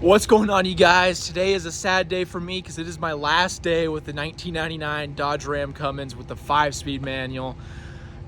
What's going on, you guys? Today is a sad day for me because it is my last day with the 1999 Dodge Ram Cummins with the 5-speed manual.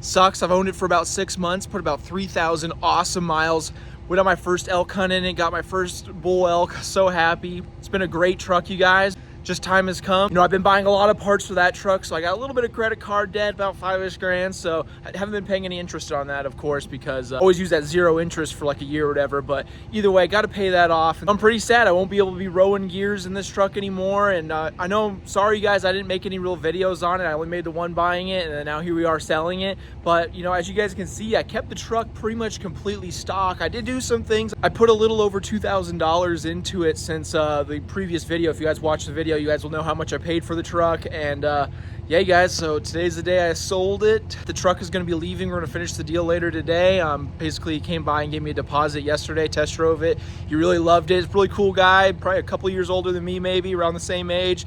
Sucks. I've owned it for about 6 months, put about 3,000 awesome miles. Went on my first elk hunt in it, got my first bull elk. So happy. It's been a great truck, you guys. Just time has come. You know, I've been buying a lot of parts for that truck, so I got a little bit of credit card debt, about 5-ish grand. So I haven't been paying any interest on that, of course, because I always use that 0 interest for like a year or whatever. But either way, got to pay that off. I'm pretty sad I won't be able to be rowing gears in this truck anymore. And I know, sorry you guys, I didn't make any real videos on it. I only made the one buying it, and then now here we are selling it. But you know, as you guys can see, I kept the truck pretty much completely stock. I did do some things. I put a little over $2,000 into it since the previous video. If you guys watched the video, you guys will know how much I paid for the truck. And yeah, you guys, so today's the day I sold it. The truck is going to be leaving. We're going to finish the deal later today. Basically, he came by and gave me a deposit yesterday, test drove it. He really loved it. It's a really cool guy, probably a couple years older than me, maybe around the same age.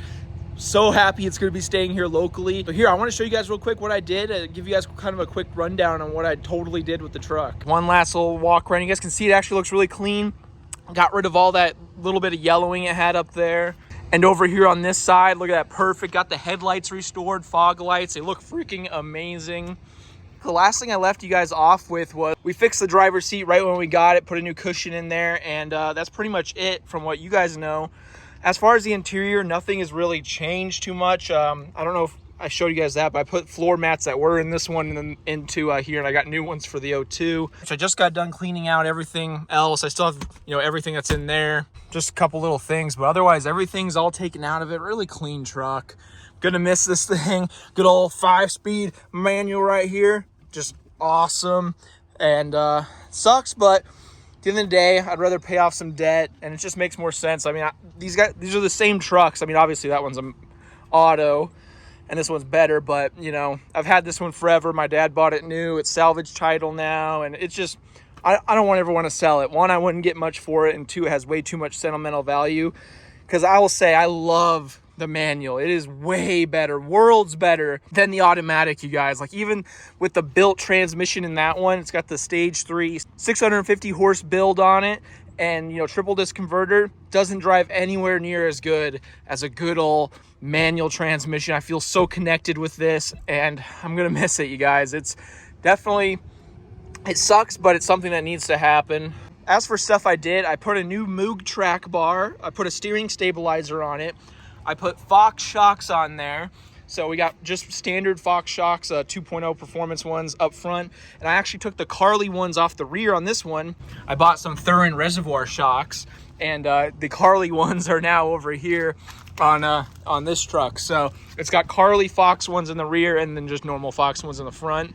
So happy it's going to be staying here locally. So here, I want to show you guys real quick what I did, give you guys kind of a quick rundown on what I totally did with the truck. One last little walk around. You guys can see it actually looks really clean. Got rid of all that little bit of yellowing it had up there. And over here on this side, look at that, perfect. Got the headlights restored, fog lights. They look freaking amazing. The last thing I left you guys off with was we fixed the driver's seat right when we got it, put a new cushion in there, and that's pretty much it from what you guys know. As far as the interior, nothing has really changed too much. I don't know if I showed you guys that, but I put floor mats that were in this one and then into here, and I got new ones for the O2. So I just got done cleaning out everything else. I still have, you know, everything that's in there. Just a couple little things, but otherwise everything's all taken out of it. Really clean truck. Gonna miss this thing. Good old 5-speed manual right here. Just awesome. And sucks, but at the end of the day, I'd rather pay off some debt, and it just makes more sense. I mean, these are the same trucks. I mean, obviously that one's an auto and this one's better, but you know, I've had this one forever. My dad bought it new. It's salvage title now, and it's just, I don't ever want to sell it. One, I wouldn't get much for it, and two, it has way too much sentimental value, because I will say I love the manual. It is way better, worlds better than the automatic, you guys. Like, even with the built transmission in that one, it's got the stage 3 650 horse build on it, and you know, triple disc converter. Doesn't drive anywhere near as good as a good old manual transmission. I feel so connected with this, and I'm gonna miss it, you guys. It's definitely, it sucks, but it's something that needs to happen. As for stuff I did, I put a new Moog track bar. I put a steering stabilizer on it. I put Fox shocks on there. So we got just standard Fox shocks, 2.0 performance ones up front. And I actually took the Carly ones off the rear on this one. I bought some Thurin reservoir shocks, and the Carly ones are now over here on this truck. So it's got Carly Fox ones in the rear and then just normal Fox ones in the front.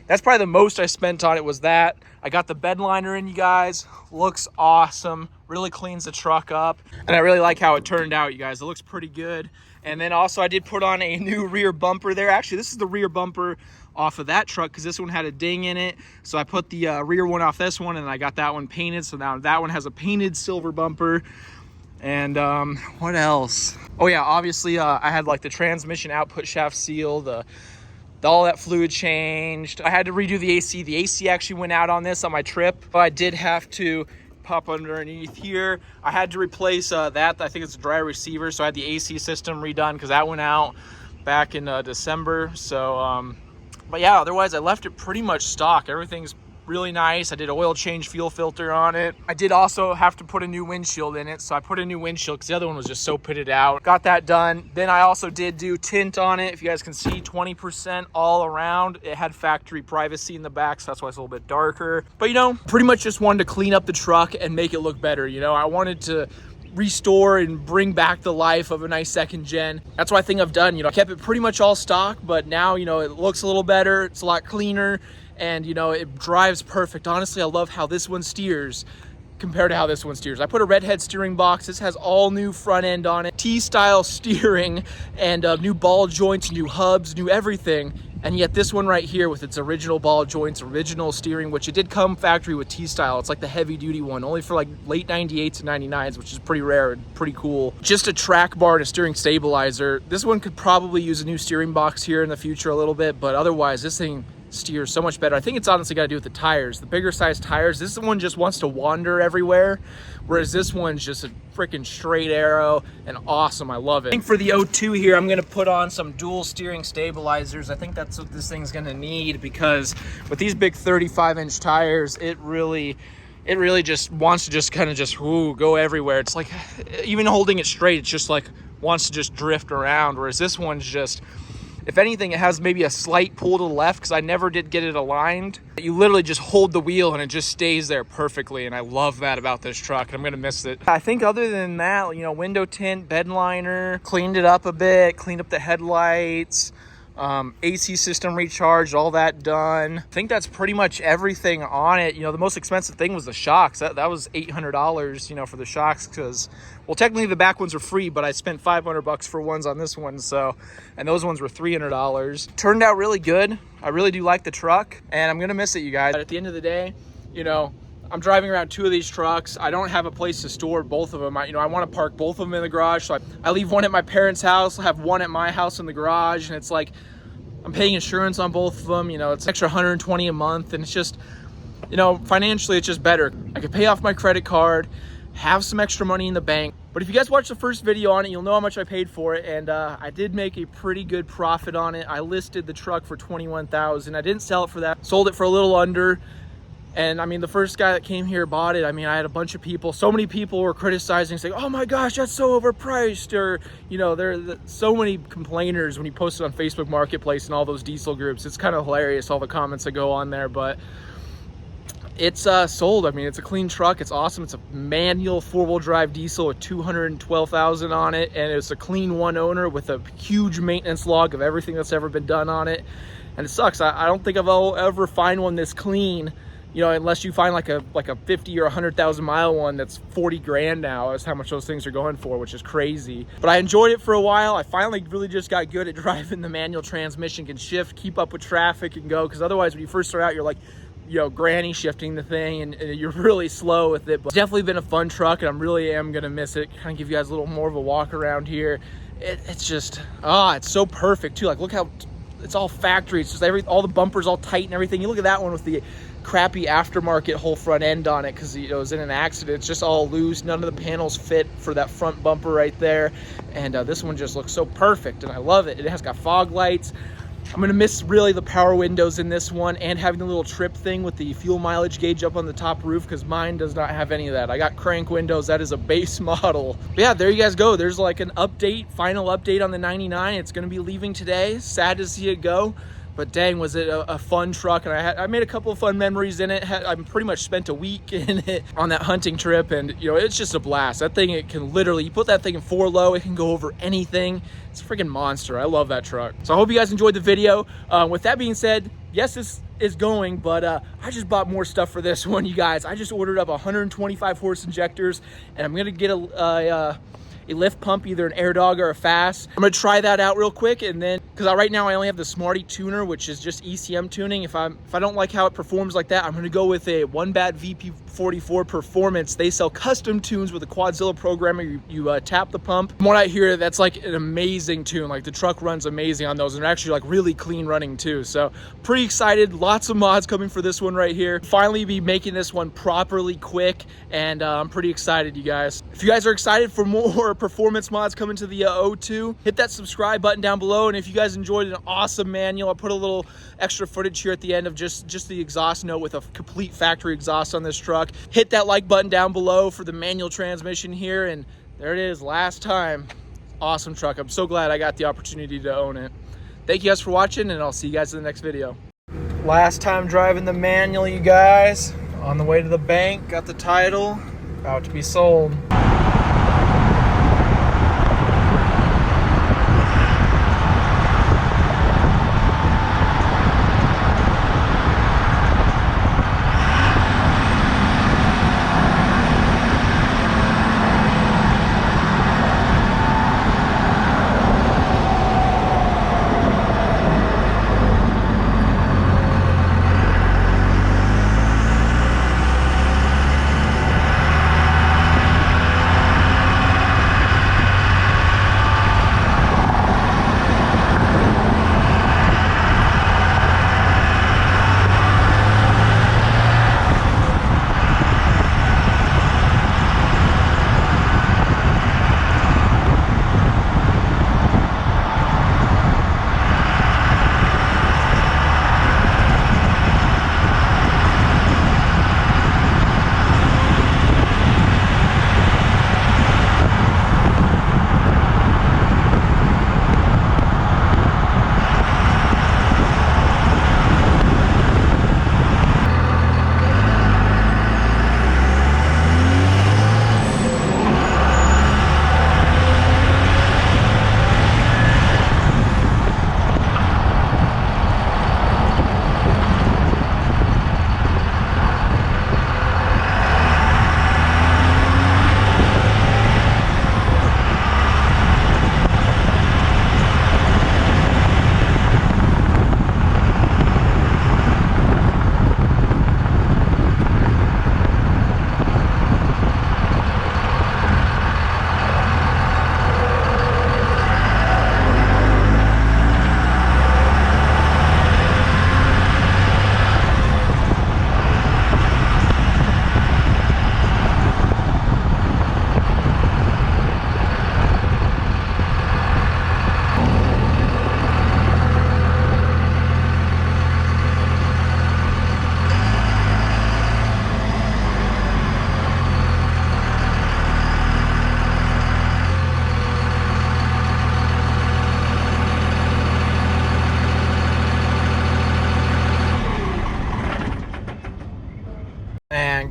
That's probably the most I spent on it, was that. I got the bed liner in, you guys. Looks awesome. Really cleans the truck up. And I really like how it turned out, you guys. It looks pretty good. And then also I did put on a new rear bumper there. Actually, this is the rear bumper off of that truck because this one had a ding in it. So I put the rear one off this one, and I got that one painted. So now that one has a painted silver bumper. And what else? Oh yeah, obviously I had like the transmission output shaft seal, all that fluid changed. I had to redo the AC. The AC actually went out on this on my trip, but I did have to pop underneath here. I had to replace that. I think it's a dry receiver, so I had the AC system redone because that went out back in December. So but yeah, otherwise I left it pretty much stock. Everything's really nice. I did oil change, fuel filter on it. I did also have to put a new windshield in it, so I put a new windshield because the other one was just so pitted out. Got that done. Then I also did do tint on it. If you guys can see, 20% all around. It had factory privacy in the back, so that's why it's a little bit darker. But you know, pretty much just wanted to clean up the truck and make it look better. You know, I wanted to restore and bring back the life of a nice second gen. That's what I think I've done. You know, I kept it pretty much all stock, but now, you know, it looks a little better. It's a lot cleaner. And you know, it drives perfect. Honestly, I love how this one steers compared to how this one steers. I put a redhead steering box. This has all new front end on it, T-style steering, and new ball joints, new hubs, new everything. And yet this one right here with its original ball joints, original steering, which it did come factory with T-style. It's like the heavy duty one, only for like late 98s and 99s, which is pretty rare and pretty cool. Just a track bar and a steering stabilizer. This one could probably use a new steering box here in the future a little bit, but otherwise this thing steers so much better. I think it's honestly got to do with the tires. The bigger size tires, this one just wants to wander everywhere, whereas this one's just a freaking straight arrow and awesome. I love it. I think for the 02 here, I'm going to put on some dual steering stabilizers. I think that's what this thing's going to need, because with these big 35-inch tires, it really just wants to just kind of just go everywhere. It's like, even holding it straight, it's just like wants to just drift around, whereas this one's just, if anything, it has maybe a slight pull to the left, because I never did get it aligned. You literally just hold the wheel and it just stays there perfectly, and I love that about this truck. I'm gonna miss it. I think other than that, you know, window tint, bed liner, cleaned it up a bit, cleaned up the headlights, AC system recharged, all that done. I think that's pretty much everything on it. You know, the most expensive thing was the shocks. That was $800, you know, for the shocks, because, well, technically the back ones were free, but I spent $500 for ones on this one. So, and those ones were $300. Turned out really good. I really do like the truck, and I'm gonna miss it, you guys. But at the end of the day, you know, I'm driving around 2 of these trucks. I don't have a place to store both of them. I want to park both of them in the garage. So I leave one at my parents' house, I have one at my house in the garage, and it's like, I'm paying insurance on both of them. You know, it's extra $120 a month, and it's just, you know, financially it's just better. I could pay off my credit card, have some extra money in the bank. But if you guys watched the first video on it, you'll know how much I paid for it, and I did make a pretty good profit on it. I listed the truck for $21,000. I didn't sell it for that. Sold it for a little under. And I mean, the first guy that came here bought it. I mean, I had a bunch of people, so many people were criticizing, saying, oh my gosh, that's so overpriced. Or, you know, so many complainers when you post it on Facebook Marketplace and all those diesel groups. It's kind of hilarious, all the comments that go on there, but it's sold. I mean, it's a clean truck. It's awesome. It's a manual 4-wheel drive diesel with 212,000 on it. And it's a clean one owner with a huge maintenance log of everything that's ever been done on it. And it sucks. I don't think I'll ever find one this clean, you know, unless you find like a 50 or 100,000 mile one that's 40 grand now. Is how much those things are going for, which is crazy. But I enjoyed it for a while. I finally really just got good at driving the manual transmission, can shift, keep up with traffic, and go. Because otherwise, when you first start out, you're like, you know, granny shifting the thing, and you're really slow with it. But it's definitely been a fun truck, and I really am gonna miss it. Kind of give you guys a little more of a walk around here. It's just, it's so perfect too. Like, look how it's all factory. It's just all the bumpers all tight and everything. You look at that one with the crappy aftermarket whole front end on it, because it was in an accident. It's just all loose. None of the panels fit for that front bumper right there. And this one just looks so perfect, and I love it. It has got fog lights. I'm gonna miss really the power windows in this one, and having the little trip thing with the fuel mileage gauge up on the top roof, because mine does not have any of that. I got crank windows. That is a base model. But yeah, there you guys go. There's like an update, final update on the 99. It's gonna be leaving today. Sad to see it go, but dang, was it a fun truck. And I made a couple of fun memories in it. I pretty much spent a week in it on that hunting trip, and you know, it's just a blast. That thing, it can literally, you put that thing in 4 low, it can go over anything. It's a freaking monster. I love that truck. So I hope you guys enjoyed the video. With that being said, yes, this is going, but I just bought more stuff for this one, you guys. I just ordered up 125 horse injectors, and I'm gonna get a lift pump, either an Air Dog or a Fast. I'm gonna try that out real quick, and then, because right now I only have the Smarty tuner, which is just ECM tuning. If I don't like how it performs like that, I'm gonna go with a One-Bat VP44 Performance. They sell custom tunes with a Quadzilla programmer. You tap the pump. From what I hear, that's like an amazing tune. Like, the truck runs amazing on those, and they're actually like really clean running too. So pretty excited. Lots of mods coming for this one right here. Finally be making this one properly quick, and I'm pretty excited, you guys. If you guys are excited for more performance mods coming to the 02, hit that subscribe button down below. And if you guys enjoyed an awesome manual, I put a little extra footage here at the end of just the exhaust note with a complete factory exhaust on this truck. Hit that like button down below for the manual transmission here, and there it is, last time. Awesome truck. I'm so glad I got the opportunity to own it. Thank you guys for watching, and I'll see you guys in the next video. Last time driving the manual, you guys. On the way to the bank, got the title, about to be sold.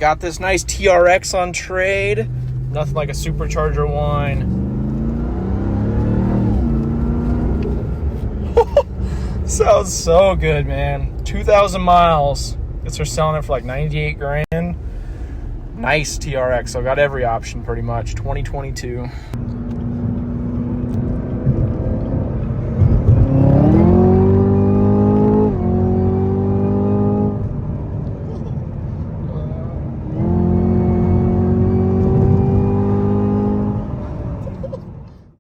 got this nice TRX on trade. Nothing like a supercharger whine. Sounds so good, man. 2,000 miles. Guess they're selling it for like 98 grand. Nice TRX. So I got every option pretty much. 2022.